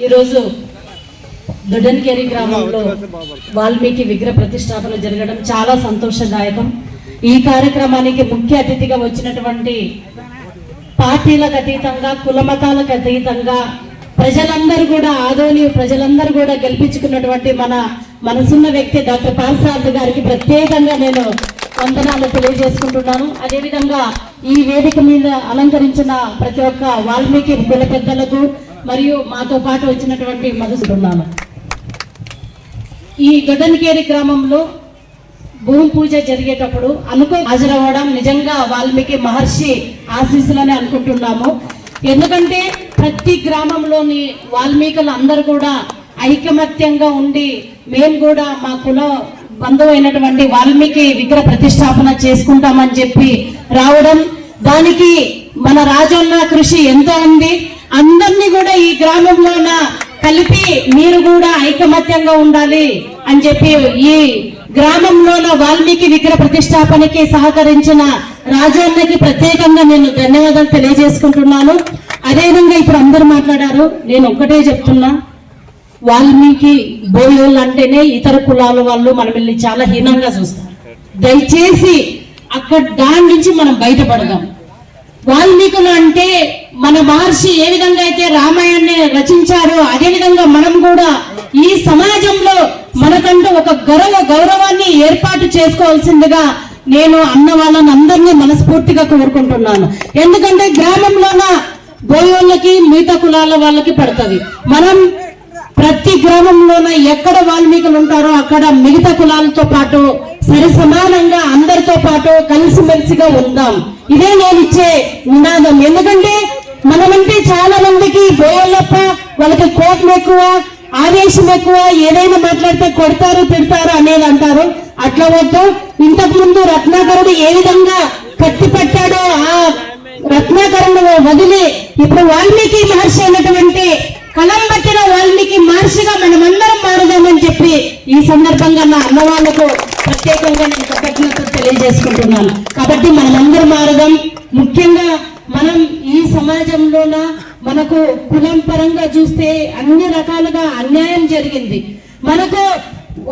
ఈరోజు దొడ్డన్కేరి గ్రామంలో వాల్మీకి విగ్రహ ప్రతిష్టాపన జరగడం చాలా సంతోషదాయకం. ఈ కార్యక్రమానికి ముఖ్య అతిథిగా వచ్చినటువంటి పార్టీలకు అతీతంగా కులమతాలకు అతీతంగా ప్రజలందరూ కూడా ఆదోని ప్రజలందరూ కూడా గెలిపించుకున్నటువంటి మన మనసున్న వ్యక్తి డాక్టర్ పార్సారథి గారికి ప్రత్యేకంగా నేను వందనాలు తెలియజేసుకుంటున్నాను. అదేవిధంగా ఈ వేదిక మీద అలంకరించిన ప్రతి ఒక్క వాల్మీకి కుల పెద్దలకు మరియు మాతో పాటు వచ్చినటువంటి మధుసుకున్నాను. ఈ దొడ్డన్కేరి గ్రామంలో భూమి పూజ జరిగేటప్పుడు హాజరవ్వడం నిజంగా వాల్మీకి మహర్షి ఆశీస్సులని అనుకుంటున్నాము. ఎందుకంటే ప్రతి గ్రామంలోని వాల్మీకులు అందరూ కూడా ఐకమత్యంగా ఉండి మేము కూడా మా కుల బంధువు అయినటువంటి వాల్మీకి విగ్రహ ప్రతిష్టాపన చేసుకుంటామని చెప్పి రావడం, దానికి మన రాజన్న కృషి ఎంతో ఉంది. అందరినీ కూడా ఈ గ్రామంలోన కలిపి మీరు కూడా ఐకమత్యంగా ఉండాలి అని చెప్పి ఈ గ్రామంలోన వాల్మీకి విగ్రహ ప్రతిష్టాపనకి సహకరించిన రాజన్నకి ప్రత్యేకంగా నేను ధన్యవాదాలు తెలియజేసుకుంటున్నాను. అదేవిధంగా ఇప్పుడు అందరూ మాట్లాడారు, నేను ఒక్కటే చెప్తున్నా, వాల్మీకి బోయోళ్ళు అంటేనే ఇతర కులాల వాళ్ళు మనల్ని చాలా హీనంగా చూస్తారు. దయచేసి అక్కడ దాని నుంచి మనం బయటపడదాం. వాల్మీకులు అంటే మన మహర్షి ఏ విధంగా అయితే రామాయణాన్ని రచించారో అదే విధంగా మనం కూడా ఈ సమాజంలో మనకంటూ ఒక గౌరవాన్ని ఏర్పాటు చేసుకోవాల్సిందిగా నేను అన్న వాళ్ళని అందరినీ మనస్ఫూర్తిగా కోరుకుంటున్నాను. ఎందుకంటే గ్రామంలోన బోయోళ్ళకి మిగతా కులాల వాళ్ళకి పడుతుంది. మనం ప్రతి గ్రామంలోన ఎక్కడ వాల్మీకులు ఉంటారో అక్కడ మిగతా కులాలతో పాటు సరి సమానంగా అందరితో పాటు కలిసిమెలిసిగా ఉందాం. ఇదే నేను ఇచ్చే నినాదం. ఎందుకంటే మనమంటే చాలా మందికి బోయల్లప్ప వాళ్ళకి కోపం ఎక్కువ, ఆవేశం ఎక్కువ, ఏదైనా మాట్లాడితే కొడతారు తిడతారు అనేది అంటారు. అట్లా వద్దు. ఇంతకు ముందు రత్నాకరుడు ఏ విధంగా కత్తి పట్టాడో ఆ రత్నాకరుడు వదిలి ఇప్పుడు వాల్మీకి మహర్షి అయినటువంటి కలం పట్టిన వాల్మీకి మహర్షిగా మనమందరం మారుదామని చెప్పి ఈ సందర్భంగా నా అన్నవాళ్లకు ప్రత్యేకంగా నేను కృతజ్ఞతలు తెలియజేసుకుంటున్నాను. కాబట్టి మనమందరం మారుదాం. ముఖ్యంగా మనం ఈ సమాజంలోన మనకు కులం పరంగా చూస్తే అన్ని రకాలుగా అన్యాయం జరిగింది. మనకు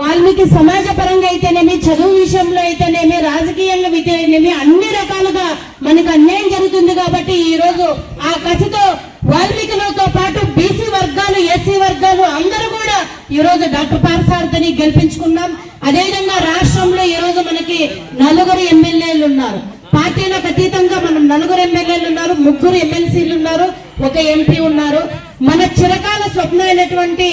వాల్మీకి సమాజ పరంగా అయితేనేమి, చదువు విషయంలో అయితేనేమి, రాజకీయంగా అయితేనేమి అన్ని రకాలుగా మనకు అన్యాయం జరుగుతుంది. కాబట్టి ఈ రోజు ఆ కసితో వాల్మీకులతో పాటు బీసీ వర్గాలు, ఎస్సీ వర్గాలు అందరూ కూడా ఈ రోజు డాక్టర్ పార్సారథిని గెలిపించుకున్నాం. అదేవిధంగా రాష్ట్రంలో ఈ రోజు మనకి 4 ఎమ్మెల్యేలు ఉన్నారు. పార్టీలకు అతీతంగా మనం 4 ఎమ్మెల్యేలు ఉన్నారు, 3 ఎమ్మెల్సీలు ఉన్నారు, 1 ఎంపీ ఉన్నారు. మన చిరకాల స్వప్నం అయినటువంటి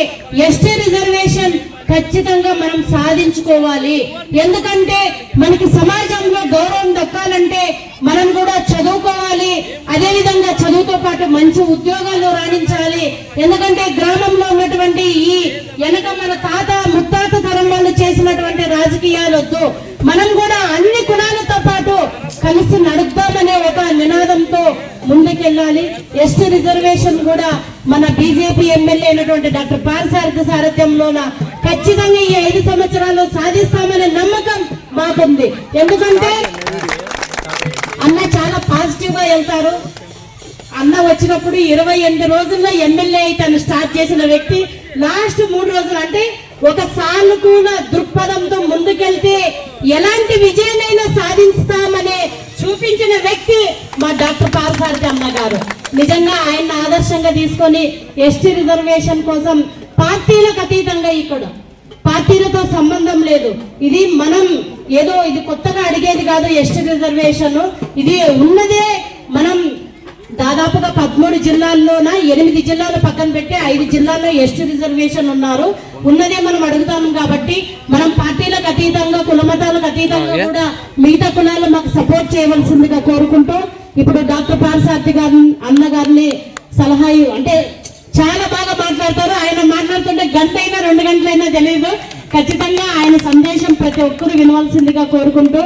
ఎస్టీ రిజర్వేషన్ ఖచ్చితంగా మనం సాధించుకోవాలి. ఎందుకంటే మనకి సమాజంలో గౌరవం దక్కాలంటే మనం కూడా చదువుకోవాలి. అదేవిధంగా చదువుతో పాటు మంచి ఉద్యోగాల్లో రాణించాలి. ఎందుకంటే గ్రామంలో ఉన్నటువంటి ఈ వెనక మన తాత ముత్తాత తరం వాళ్ళు చేసినటువంటి రాజకీయాలు వద్దు. మనం కూడా అన్ని కులాలతో పాటు కలిసి నడుద్దామనే ఒక నినాదంతో ముందుకెళ్ళాలి. ఎస్టీ రిజర్వేషన్ కూడా మన బీజేపీ ఎమ్మెల్యే అయినటువంటి డాక్టర్ పార్సారథి సారథ్యంలోన ఖచ్చితంగా ఈ 5 సంవత్సరాలు సాధిస్తామనే నమ్మకం మాకుంది. ఎందుకంటే అన్న చాలా పాజిటివ్ గా వెళ్తారు. అన్న వచ్చినప్పుడు 28 రోజుల్లో ఎమ్మెల్యే అయితే స్టార్ట్ చేసిన వ్యక్తి లాస్ట్ 3 రోజులు అంటే ఒక సానుకూల దృక్పథంతో ముందుకెళ్తే ఎలాంటి విజయాన్నైనా సాధిస్తామనే చూపించిన వ్యక్తి మా డాక్టర్ పార్సారథి అన్న గారు. నిజంగా ఆయన ఆదర్శంగా తీసుకొని ఎస్టీ రిజర్వేషన్ కోసం పార్టీలకు అతీతంగా ఇక్కడ పార్టీలతో సంబంధం లేదు. ఇది మనం ఏదో ఇది కొత్తగా అడిగేది కాదు. ఎస్టీ రిజర్వేషన్ ఇది ఉన్నదే మనం దాదాపుగా 13 జిల్లాల్లోన 8 జిల్లాలు పక్కన పెట్టి 5 జిల్లాల్లో ఎస్టీ రిజర్వేషన్ ఉన్నారు. ఉన్నదే మనం అడుగుతాము. కాబట్టి మనం పార్టీలకు అతీతంగా కులమతాలకు అతీతంగా కూడా మిగతా కులాలు మాకు సపోర్ట్ చేయవలసిందిగా కోరుకుంటూ ఇప్పుడు డాక్టర్ పార్సారథి గారు అన్న గారిని సలహా అంటే చాలా బాగా మాట్లాడతారు. ఆయన మాట్లాడుతుంటే గంట అయినా 2 గంటలైనా తెలియదు. ఖచ్చితంగా ఆయన సందేశం ప్రతి ఒక్కరు వినవలసిందిగా కోరుకుంటూ